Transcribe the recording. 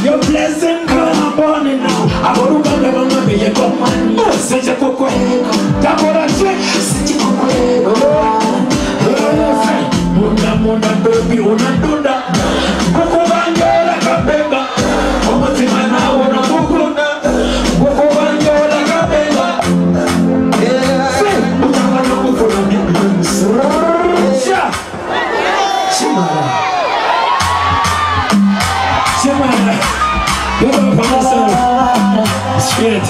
Your blessing come upon me now. I go to the mama be a command. Such a cocoa. Tabora check. Such a cocoa. Muna baby unadunda. Coco banyola kabeba. Omoti mana una mukuna. Coco banyola kabeba. Say, utamana kufuna mimi. Sha. Shimara. Shimara. You're a Spirit.